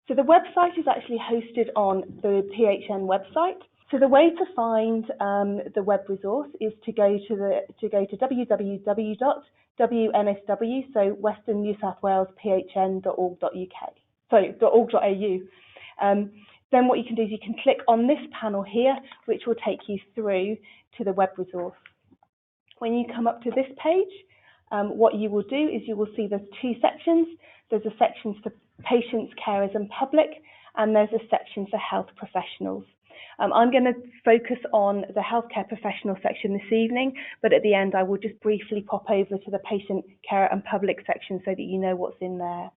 So the website is actually hosted on the PHN website. So the way to find the web resource is to go to www.wnsw, so Western New South Wales phn.org.uk, sorry, .org.au. Then what you can do is you can click on this panel here, which will take you through to the web resource. When you come up to this page, what you will do is you will see there's two sections. There's a section for patients, carers and public, and there's a section for health professionals. I'm going to focus on the healthcare professional section this evening, but at the end I will just briefly pop over to the patient, carer and public section so that you know what's in there.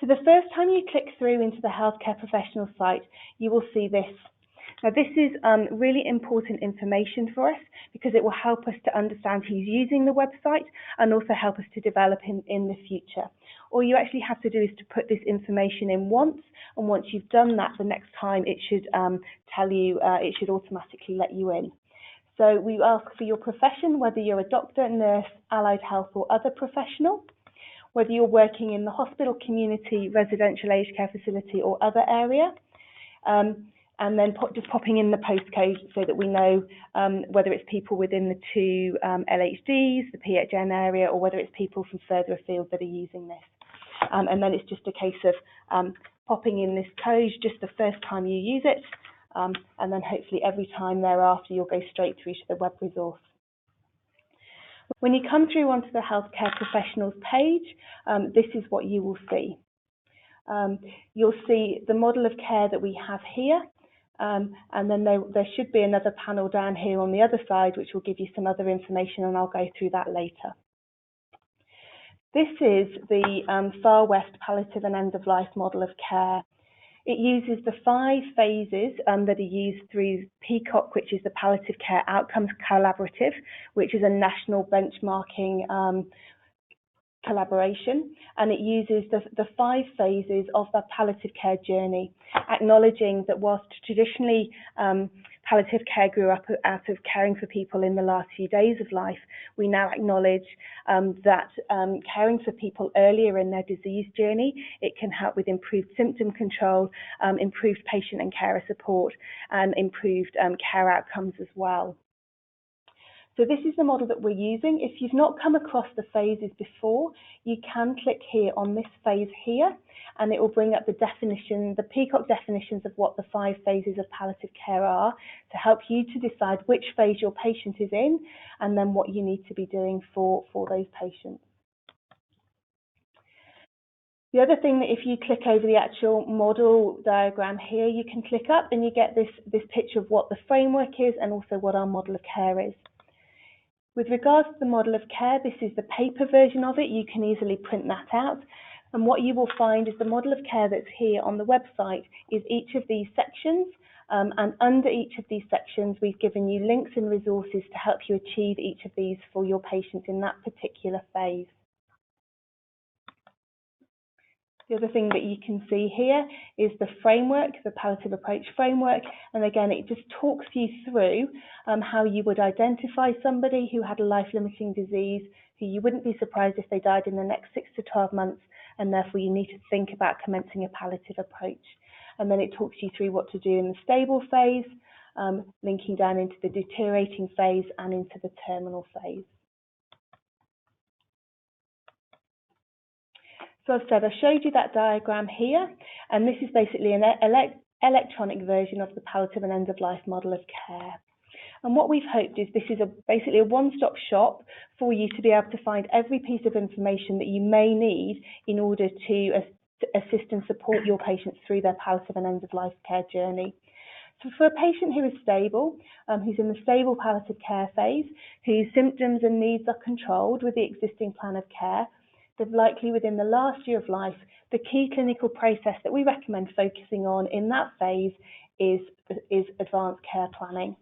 So the first time you click through into the healthcare professional site, you will see this. Now this is really important information for us because it will help us to understand who's using the website and also help us to develop in the future. All you actually have to do is to put this information in once, and once you've done that, the next time it should tell you, it should automatically let you in. So we ask for your profession, whether you're a doctor, nurse, allied health or other professional, whether you're working in the hospital, community, residential aged care facility or other area. And then just popping in the postcode so that we know whether it's people within the two LHDs, the PHN area, or whether it's people from further afield that are using this. And then it's just a case of popping in this code just the first time you use it, and then hopefully every time thereafter you'll go straight through to the web resource. When you come through onto the healthcare professionals page, this is what you will see. You'll see the model of care that we have here. And then there should be another panel down here on the other side which will give you some other information, and I'll go through that later. This is the Far West Palliative and End-of-Life model of care. It uses the 5 phases that are used through PCOC, which is the Palliative Care Outcomes Collaborative, which is a national benchmarking collaboration, and it uses the 5 phases of the palliative care journey, acknowledging that whilst traditionally palliative care grew up out of caring for people in the last few days of life, we now acknowledge that caring for people earlier in their disease journey, it can help with improved symptom control, improved patient and carer support, and improved care outcomes as well. So this is the model that we're using. If you've not come across the phases before, you can click here on this phase here, and it will bring up the definition, the PCOC definitions of what the 5 phases of palliative care are, to help you to decide which phase your patient is in, and then what you need to be doing for those patients. The other thing that if you click over the actual model diagram here, you can click up and you get this picture of what the framework is and also what our model of care is. With regards to the model of care, this is the paper version of it. You can easily print that out. And what you will find is the model of care that's here on the website is each of these sections. And under each of these sections, we've given you links and resources to help you achieve each of these for your patients in that particular phase. The other thing that you can see here is the framework, the Palliative Approach Framework, and again it just talks you through how you would identify somebody who had a life-limiting disease, who you wouldn't be surprised if they died in the next 6 to 12 months, and therefore you need to think about commencing a palliative approach. And then it talks you through what to do in the stable phase, linking down into the deteriorating phase and into the terminal phase. So I've said I showed you that diagram here, and this is basically an electronic version of the palliative and end-of-life model of care. And what we've hoped is this is basically a one-stop shop for you to be able to find every piece of information that you may need in order to assist and support your patients through their palliative and end-of-life care journey. So for a patient who is stable, who's in the stable palliative care phase, whose symptoms and needs are controlled with the existing plan of care, they've likely within the last year of life, the key clinical process that we recommend focusing on in that phase is advanced care planning.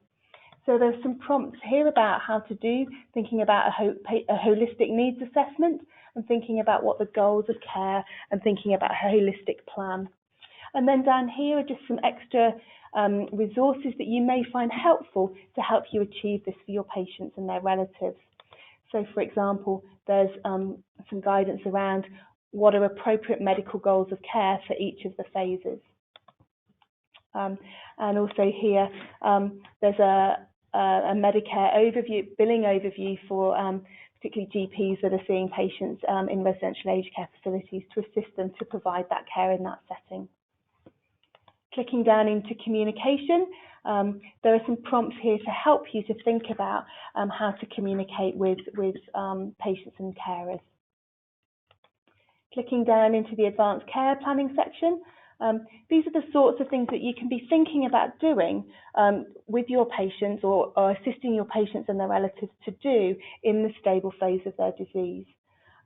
So there's some prompts here about how to do, thinking about a holistic needs assessment and thinking about what the goals of care and thinking about a holistic plan. And then down here are just some extra resources that you may find helpful to help you achieve this for your patients and their relatives. So for example, there's some guidance around what are appropriate medical goals of care for each of the phases. And also here, there's a Medicare overview, billing overview for particularly GPs that are seeing patients in residential aged care facilities to assist them to provide that care in that setting. Clicking down into communication, there are some prompts here to help you to think about how to communicate with patients and carers. Clicking down into the advanced care planning section, these are the sorts of things that you can be thinking about doing with your patients or assisting your patients and their relatives to do in the stable phase of their disease.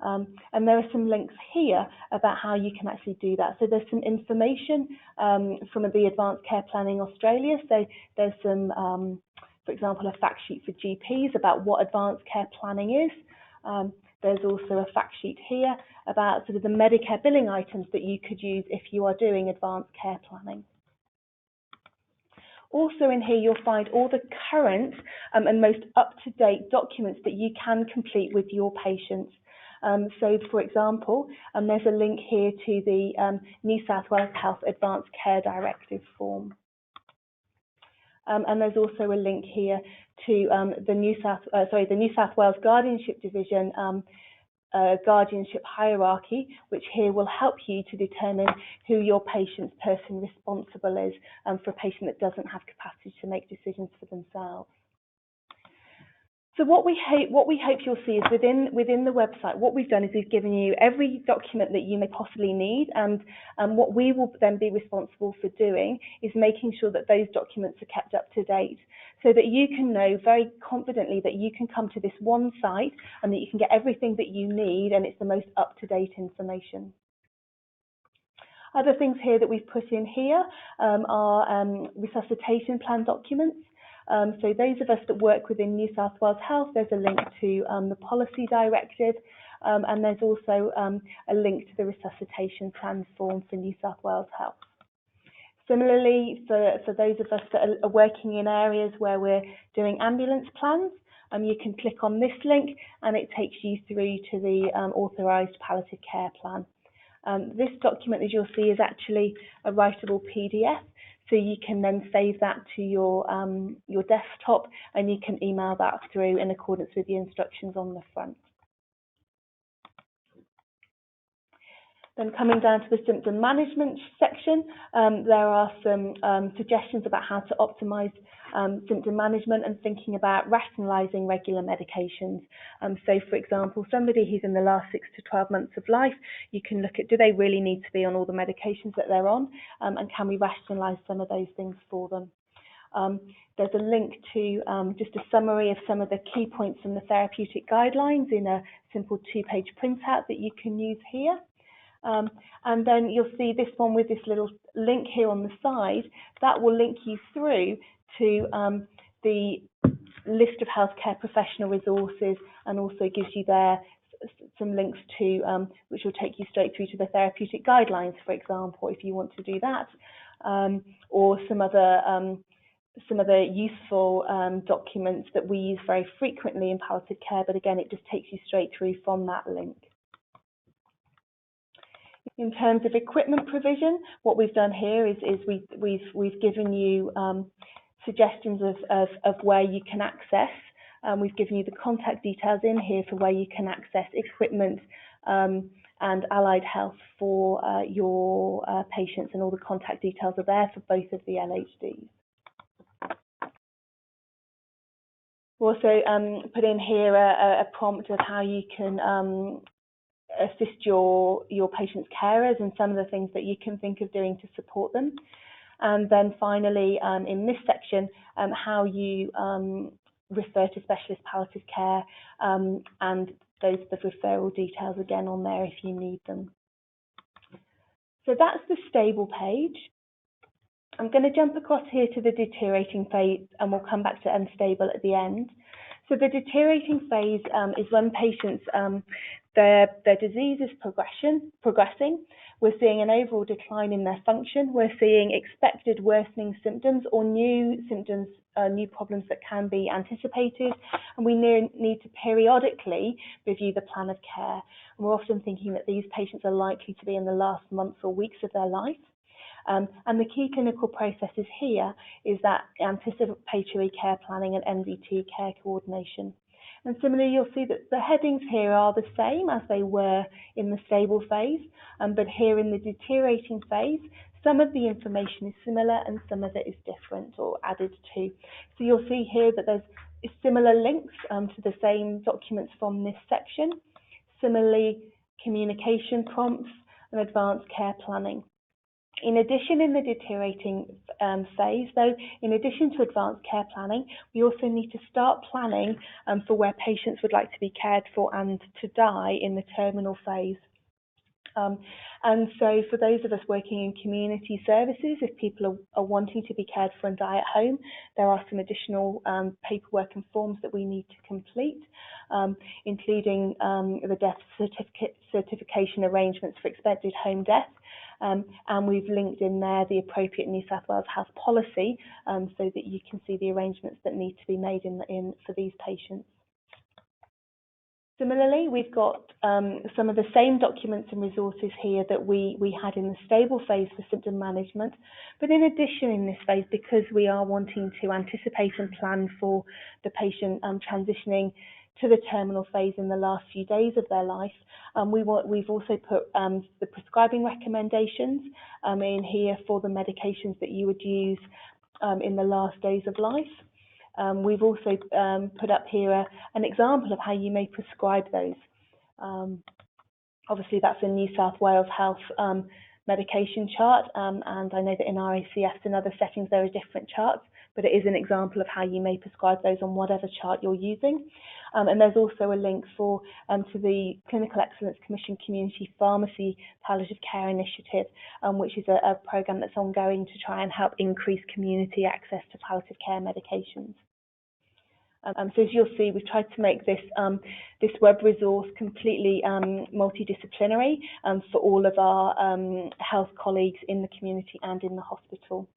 And there are some links here about how you can actually do that. So there's some information from the Advanced Care Planning Australia. So there's some, for example, a fact sheet for GPs about what advanced care planning is. There's also a fact sheet here about sort of the Medicare billing items that you could use if you are doing advanced care planning. Also in here, you'll find all the current and most up-to-date documents that you can complete with your patients. So, for example, there's a link here to the New South Wales Health Advanced Care Directive form. And there's also a link here to the New South Wales Guardianship Division guardianship hierarchy, which here will help you to determine who your patient's person responsible is for a patient that doesn't have capacity to make decisions for themselves. So what we hope you'll see is within the website, what we've done is we've given you every document that you may possibly need, and what we will then be responsible for doing is making sure that those documents are kept up to date, so that you can know very confidently that you can come to this one site and that you can get everything that you need, and it's the most up-to-date information. Other things here that we've put in here are resuscitation plan documents. So those of us that work within New South Wales Health, there's a link to the policy directive, and there's also a link to the resuscitation plan form for New South Wales Health. Similarly, for those of us that are working in areas where we're doing ambulance plans, you can click on this link and it takes you through to the authorised palliative care plan. This document, as you'll see, is actually a writable PDF. So you can then save that to your desktop, and you can email that through in accordance with the instructions on the front. Then coming down to the symptom management section, there are some suggestions about how to optimise symptom management and thinking about rationalising regular medications. So, for example, somebody who's in the last 6 to 12 months of life, you can look at, do they really need to be on all the medications that they're on, and can we rationalise some of those things for them? There's a link to just a summary of some of the key points from the therapeutic guidelines in a simple 2-page printout that you can use here. And then you'll see this one with this little link here on the side that will link you through to the list of healthcare professional resources, and also gives you there some links to which will take you straight through to the therapeutic guidelines, for example, if you want to do that, or some other useful documents that we use very frequently in palliative care, but again, it just takes you straight through from that link. In terms of equipment provision, what we've done here is we've given you suggestions of where you can access. We've given you the contact details in here for where you can access equipment and allied health for your patients, and all the contact details are there for both of the LHDs. We also put in here a prompt of how you can assist your patients' carers and some of the things that you can think of doing to support them. And then finally, in this section, how you refer to specialist palliative care, and those the referral details again on there if you need them. So that's the stable page. I'm going to jump across here to the deteriorating phase, and we'll come back to unstable at the end. So the deteriorating phase is when patients, their disease is progressing. We're seeing an overall decline in their function. We're seeing expected worsening symptoms or new symptoms new problems that can be anticipated, and we need to periodically review the plan of care. And we're often thinking that these patients are likely to be in the last months or weeks of their life. And the key clinical processes here is that anticipatory care planning and NVT care coordination. And similarly, you'll see that the headings here are the same as they were in the stable phase, but here in the deteriorating phase, some of the information is similar and some of it is different or added to. So you'll see here that there's similar links to the same documents from this section. Similarly, communication prompts and advanced care planning. In addition, in the deteriorating phase, though, in addition to advanced care planning, we also need to start planning for where patients would like to be cared for and to die in the terminal phase. And so for those of us working in community services, if people are wanting to be cared for and die at home, there are some additional paperwork and forms that we need to complete, including the death certification arrangements for expected home death. And we've linked in there the appropriate New South Wales Health policy so that you can see the arrangements that need to be made for these patients. Similarly, we've got some of the same documents and resources here that we had in the stable phase for symptom management. But in addition, in this phase, because we are wanting to anticipate and plan for the patient transitioning to the terminal phase in the last few days of their life, we've also put the prescribing recommendations in here for the medications that you would use in the last days of life. We've also put up here an example of how you may prescribe those. Obviously, that's a New South Wales Health medication chart, and I know that in RACS and other settings there are different charts, but it is an example of how you may prescribe those on whatever chart you're using. And there's also a link to the Clinical Excellence Commission Community Pharmacy Palliative Care Initiative, which is a programme that's ongoing to try and help increase community access to palliative care medications. So as you'll see, we've tried to make this this web resource completely multidisciplinary for all of our health colleagues in the community and in the hospital.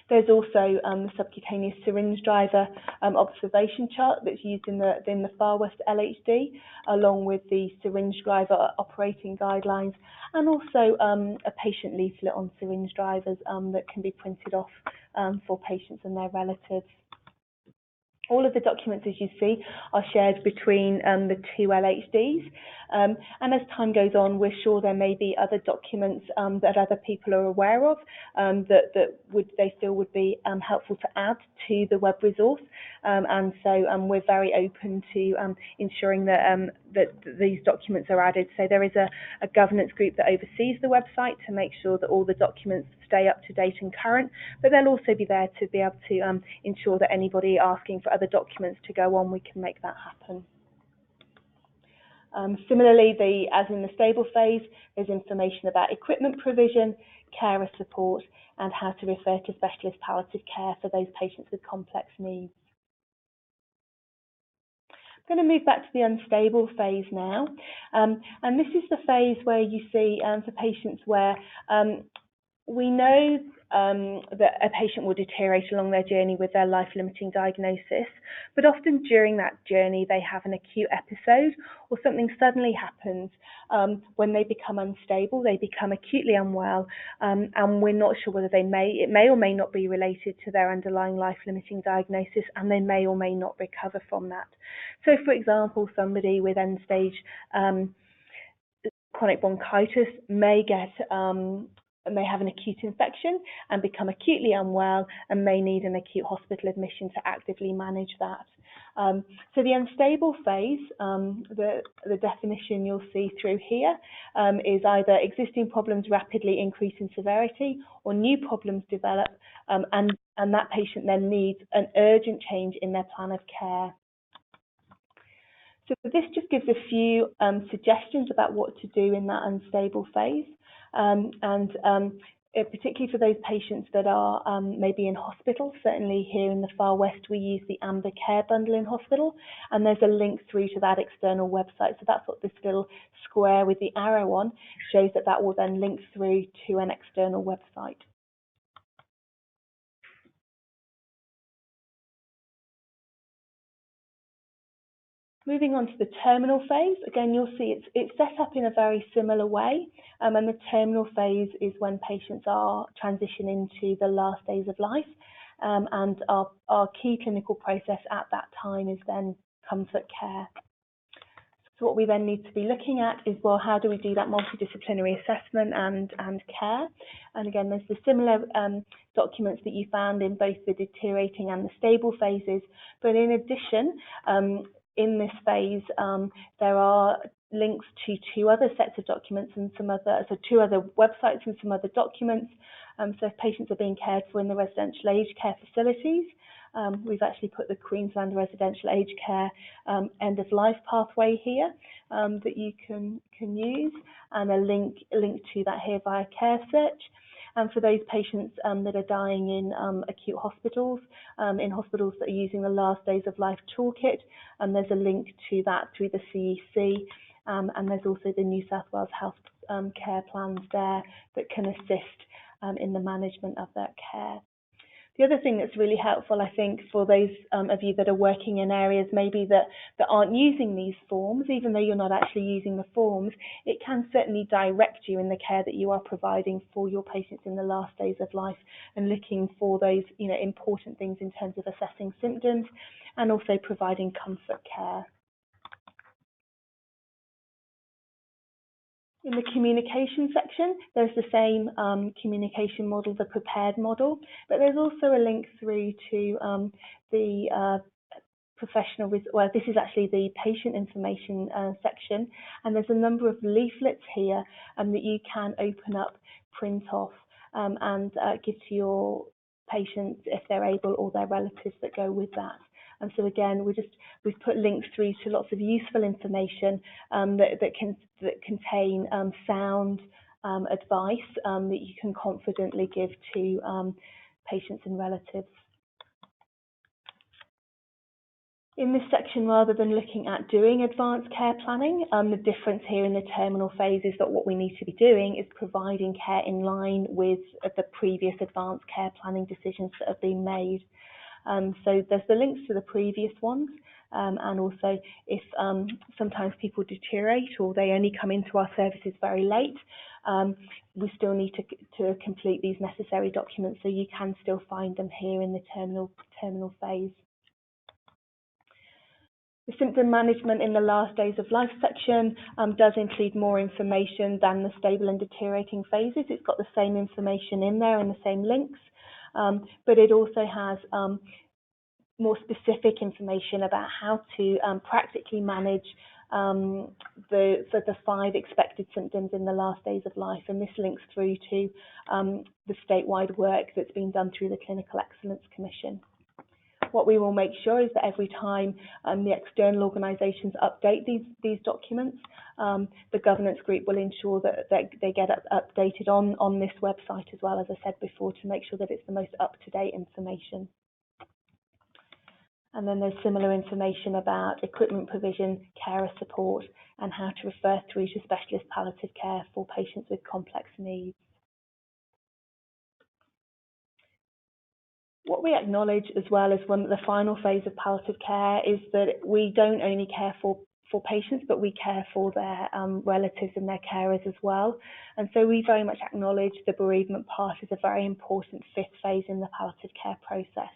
There's also the subcutaneous syringe driver observation chart that's used in the Far West LHD, along with the syringe driver operating guidelines, and also a patient leaflet on syringe drivers that can be printed off for patients and their relatives. All of the documents, as you see, are shared between the two LHDs. And as time goes on, we're sure there may be other documents that other people are aware of that they feel would be helpful to add to the web resource. And so we're very open to ensuring that these documents are added. So there is a governance group that oversees the website to make sure that all the documents stay up to date and current, but they'll also be there to be able to ensure that anybody asking for other documents to go on, we can make that happen. Similarly, as in the stable phase, there's information about equipment provision, carer support, and how to refer to specialist palliative care for those patients with complex needs. I'm going to move back to the unstable phase now, and this is the phase where you see for patients where we know that a patient will deteriorate along their journey with their life-limiting diagnosis, but often during that journey they have an acute episode or something suddenly happens when they become unstable, they become acutely unwell, and we're not sure whether it may or may not be related to their underlying life-limiting diagnosis, and they may or may not recover from that. So, for example, somebody with end-stage chronic bronchitis may have an acute infection and become acutely unwell and may need an acute hospital admission to actively manage that. So the unstable phase, the definition you'll see through here is either existing problems rapidly increase in severity or new problems develop, and that patient then needs an urgent change in their plan of care. So this just gives a few suggestions about what to do in that unstable phase. Particularly for those patients that are maybe in hospital. Certainly here in the Far West we use the Amber Care Bundle in hospital, and there's a link through to that external website. So that's what this little square with the arrow on shows, that will then link through to an external website. Moving on to the terminal phase, again, you'll see it's set up in a very similar way, and the terminal phase is when patients are transitioning to the last days of life, and our key clinical process at that time is then comfort care. So what we then need to be looking at is, well, how do we do that multidisciplinary assessment and care? And again, there's the similar documents that you found in both the deteriorating and the stable phases, but in addition, in this phase, there are links to two other sets of documents and two other websites and some other documents. So if patients are being cared for in the residential aged care facilities, we've actually put the Queensland Residential Aged Care end of life pathway here that you can use, and a link to that here via Care Search. And for those patients that are dying in acute hospitals, in hospitals that are using the Last Days of Life toolkit, there's a link to that through the CEC, and there's also the New South Wales Health Care Plans there that can assist in the management of that care. The other thing that's really helpful, I think, for those of you that are working in areas maybe that aren't using these forms, even though you're not actually using the forms, it can certainly direct you in the care that you are providing for your patients in the last days of life, and looking for those, important things in terms of assessing symptoms and also providing comfort care. In the communication section, there's the same communication model, the prepared model, but there's also a link through to the professional, well, this is actually the patient information section, and there's a number of leaflets here that you can open up, print off, and give to your patients if they're able, or their relatives that go with that. And so again, we've put links through to lots of useful information that contain sound advice that you can confidently give to patients and relatives. In this section, rather than looking at doing advanced care planning, the difference here in the terminal phase is that what we need to be doing is providing care in line with the previous advanced care planning decisions that have been made. So there's the links to the previous ones, and also if sometimes people deteriorate or they only come into our services very late, we still need to complete these necessary documents, so you can still find them here in the terminal phase. The symptom management in the last days of life section does include more information than the stable and deteriorating phases. It's got the same information in there and the same links, but it also has more specific information about how to practically manage the 5 expected symptoms in the last days of life, and this links through to the statewide work that's been done through the Clinical Excellence Commission. What we will make sure is that every time the external organisations update these documents, the governance group will ensure that they get updated on this website as well, as I said before, to make sure that it's the most up-to-date information. And then there's similar information about equipment provision, carer support, and how to refer through to specialist palliative care for patients with complex needs. What we acknowledge as well as the final phase of palliative care is that we don't only care for patients, but we care for their relatives and their carers as well. And so we very much acknowledge the bereavement part as a very important 5th phase in the palliative care process.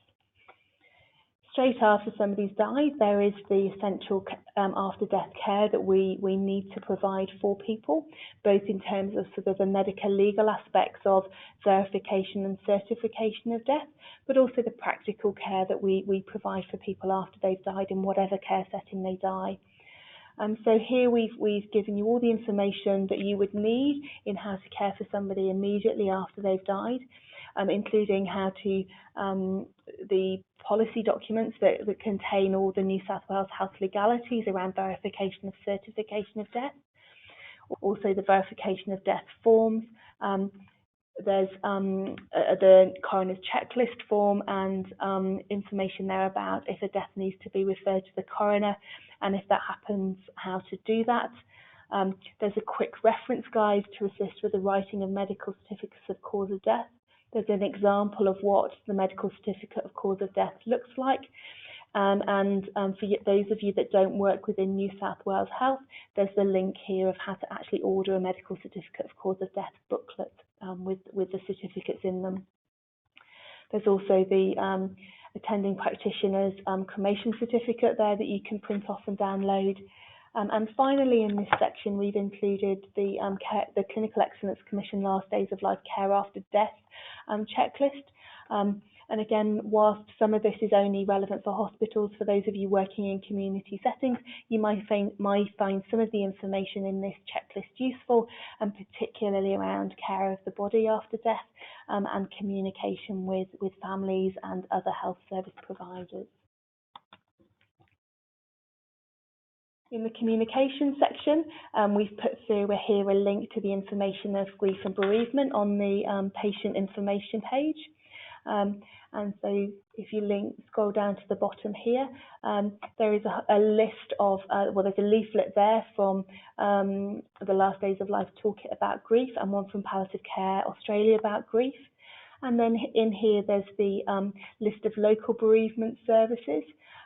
Straight after somebody's died, there is the essential after-death care that we need to provide for people, both in terms of sort of the medical legal aspects of verification and certification of death, but also the practical care that we provide for people after they've died in whatever care setting they die. So here we've given you all the information that you would need in how to care for somebody immediately after they've died, including how to the policy documents that contain all the New South Wales Health legalities around verification of certification of death, also the verification of death forms. There's the coroner's checklist form and information there about if a death needs to be referred to the coroner, and if that happens, how to do that. There's a quick reference guide to assist with the writing of medical certificates of cause of death. There's an example of what the medical certificate of cause of death looks like, For those of you that don't work within New South Wales Health, there's the link here of how to actually order a medical certificate of cause of death booklet with the certificates in them. There's also the attending practitioner's cremation certificate there that you can print off and download. And finally, in this section, we've included the Clinical Excellence Commission Last Days of Life Care After Death checklist. And again, whilst some of this is only relevant for hospitals, for those of you working in community settings, you might find some of the information in this checklist useful, and particularly around care of the body after death and communication with families and other health service providers. In the communication section, we've put through here a link to the information of grief and bereavement on the patient information page. And so if you scroll down to the bottom here, there is a list of, there's a leaflet there from the Last Days of Life Toolkit about grief, and one from Palliative Care Australia about grief. And then in here, there's the list of local bereavement services.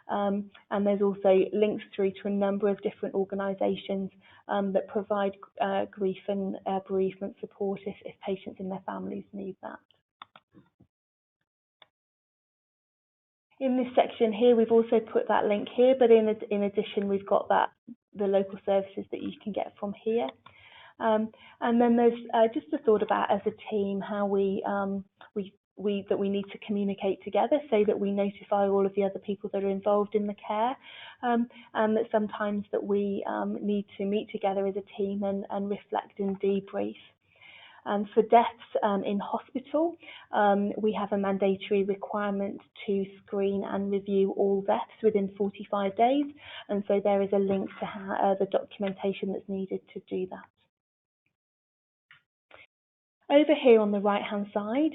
And there's also links through to a number of different organisations that provide grief and bereavement support if patients and their families need that. In this section here, we've also put that link here, but in addition, we've got the local services that you can get from here. And then there's just a thought about, as a team, how we need to communicate together so that we notify all of the other people that are involved in the care, and that sometimes that we need to meet together as a team and reflect and debrief. For deaths in hospital, we have a mandatory requirement to screen and review all deaths within 45 days, and so there is a link to the documentation that's needed to do that. Over here on the right-hand side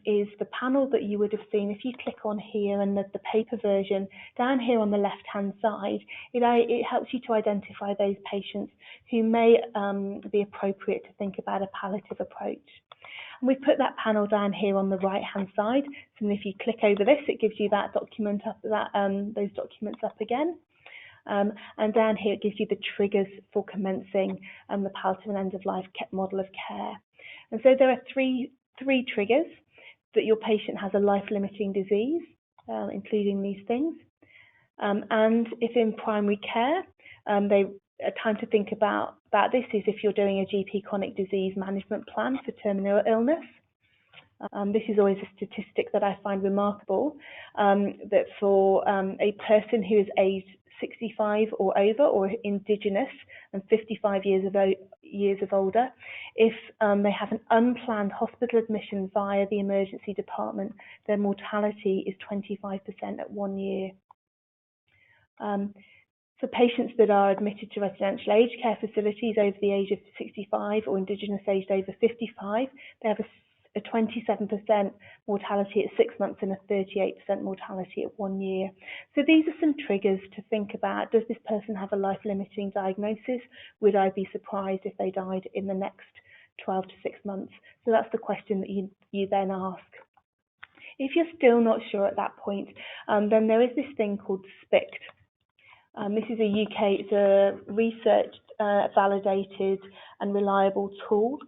is the panel that you would have seen. If you click on here and the paper version, down here on the left-hand side, it helps you to identify those patients who may be appropriate to think about a palliative approach. And we've put that panel down here on the right-hand side. So if you click over this, it gives you that document up, those documents up again. And down here, it gives you the triggers for commencing the palliative and end-of-life model of care. And so there are three triggers: that your patient has a life-limiting disease, including these things, and if in primary care, a time to think about this is if you're doing a GP chronic disease management plan for terminal illness. This is always a statistic that I find remarkable, that for a person who is aged 65 or over, or Indigenous and 55 years of older, if they have an unplanned hospital admission via the emergency department, their mortality is 25% at 1 year. For patients that are admitted to residential aged care facilities over the age of 65 or Indigenous aged over 55, they have a 27% mortality at 6 months and a 38% mortality at 1 year. So these are some triggers to think about. Does this person have a life-limiting diagnosis? Would I be surprised if they died in the next 12 to 6 months? So that's the question that you then ask. If you're still not sure at that point, then there is this thing called SPICT. This is it's a research validated and reliable tool,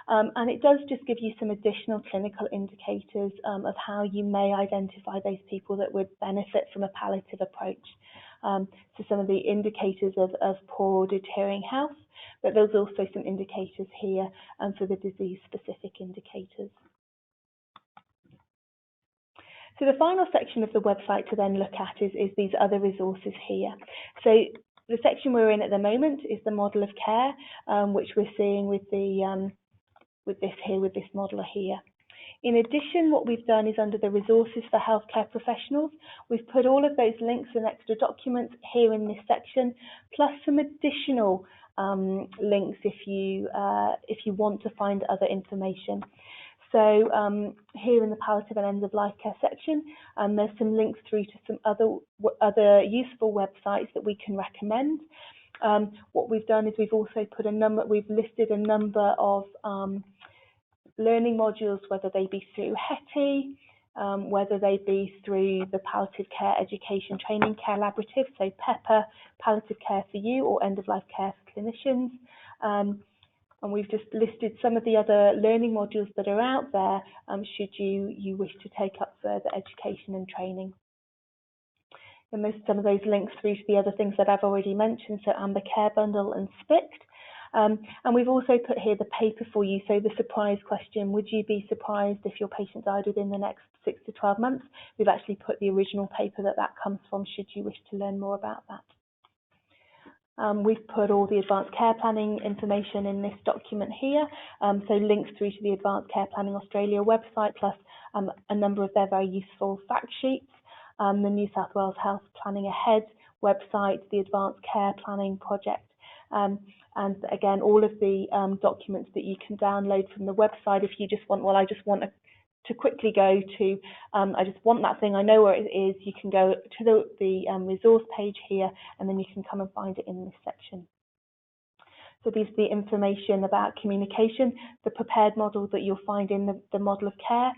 and it does just give you some additional clinical indicators of how you may identify those people that would benefit from a palliative approach. So some of the indicators of poor or deteriorating health, but there's also some indicators here for the disease-specific indicators. So the final section of the website to then look at is these other resources here. So the section we're in at the moment is the model of care, which we're seeing with this model here. In addition, what we've done is under the resources for healthcare professionals, we've put all of those links and extra documents here in this section, plus some additional links if you want to find other information. So here in the palliative and end-of-life care section, there's some links through to some other useful websites that we can recommend. What we've done is we've also put we've listed a number of learning modules, whether they be through HETI, whether they be through the Palliative Care Education Training Collaborative, so PEPA, Palliative Care for You, or End of Life Care for Clinicians. And we've just listed some of the other learning modules that are out there should you wish to take up further education and training. And some of those links through to the other things that I've already mentioned, so Amber Care Bundle and SPICT. And we've also put here the paper for you, so the surprise question, would you be surprised if your patient died within the next 6 to 12 months? We've actually put the original paper that comes from, should you wish to learn more about that. We've put all the advanced care planning information in this document here, so links through to the Advanced Care Planning Australia website, plus a number of their very useful fact sheets, the New South Wales Health Planning Ahead website, the Advanced Care Planning Project, and again, all of the documents that you can download from the website if you just want, well, I just want to quickly go to, I just want that thing, I know where it is, you can go to the resource page here, and then you can come and find it in this section. So these are the information about communication, the prepared model that you'll find in the model of care,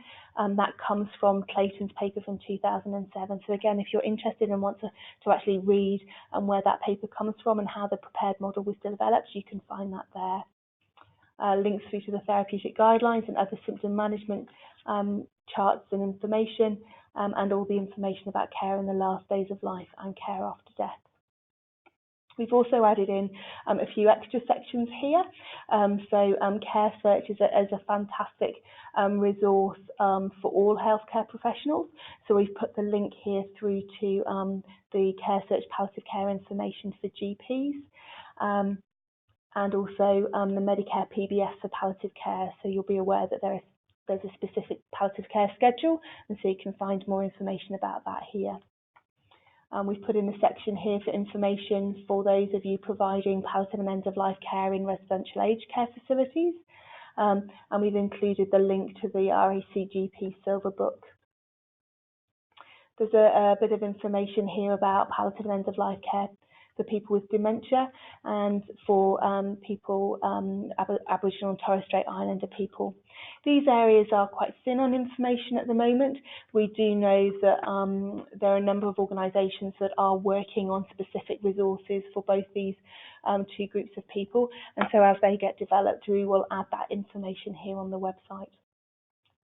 that comes from Clayton's paper from 2007. So again, if you're interested and want to actually read where that paper comes from and how the prepared model was developed, you can find that there. Links through to the therapeutic guidelines and other symptom management charts and information, and all the information about care in the last days of life and care after death. We've also added in a few extra sections here. Care Search is a fantastic resource for all healthcare professionals. So we've put the link here through to the Care Search palliative care information for GPs. And also the Medicare PBS for palliative care. So you'll be aware that there's a specific palliative care schedule, and so you can find more information about that here. We've put in a section here for information for those of you providing palliative and end-of-life care in residential aged care facilities. And we've included the link to the RACGP Silver Book. There's a bit of information here about palliative and end-of-life care for people with dementia and for people, Aboriginal and Torres Strait Islander people. These areas are quite thin on information at the moment. We do know that there are a number of organisations that are working on specific resources for both these two groups of people, and so as they get developed, we will add that information here on the website.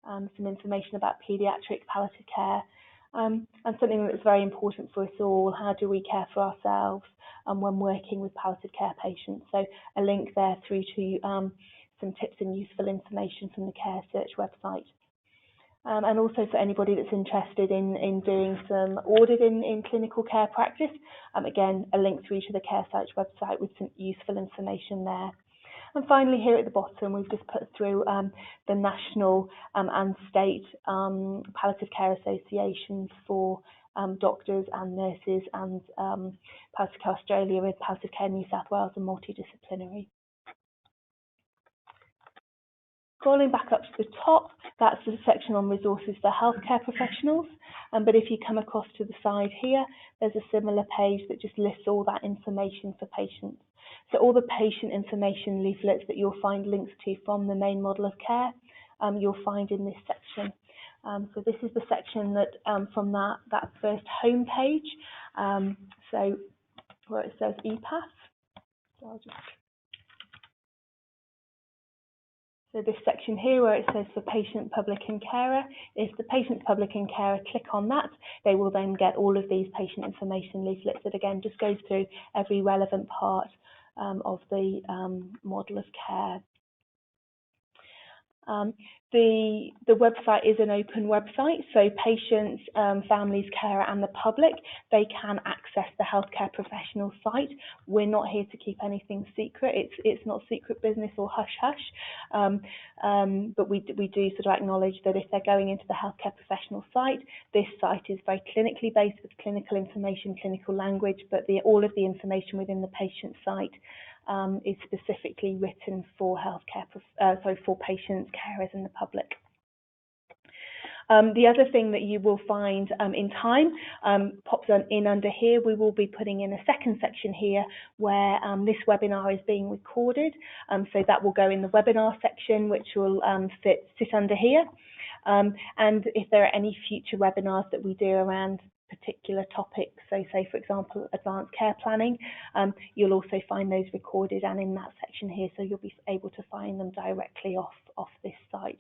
Some information about paediatric palliative care, and something that's very important for us all, how do we care for ourselves when working with palliative care patients. So a link there through to some tips and useful information from the Care Search website. And also for anybody that's interested in doing some audit in clinical care practice, again, a link through to the Care Search website with some useful information there. And finally, here at the bottom, we've just put through the national and state palliative care associations for doctors and nurses, and Palliative Care Australia with Palliative Care New South Wales and multidisciplinary. Scrolling back up to the top, that's the section on resources for healthcare professionals. But if you come across to the side here, there's a similar page that just lists all that information for patients. So all the patient information leaflets that you'll find links to from the main model of care, you'll find in this section. So this is the section that from that first home page, so where it says ePAF. So this section here where it says for patient, public and carer, if the patient, public and carer click on that, they will then get all of these patient information leaflets that again just goes through every relevant part of the model of care. The website is an open website, so patients, families, carer and the public, they can access the healthcare professional site. We're not here to keep anything secret. It's not secret business or hush-hush, but we do sort of acknowledge that if they're going into the healthcare professional site, this site is very clinically based with clinical information, clinical language, but all of the information within the patient site is specifically written for for patients, carers and the public. The other thing that you will find in time, pops in under here, we will be putting in a second section here where this webinar is being recorded. So that will go in the webinar section, which will sit under here. And if there are any future webinars that we do around particular topics, so say for example advanced care planning, you'll also find those recorded and in that section here, so you'll be able to find them directly off this site.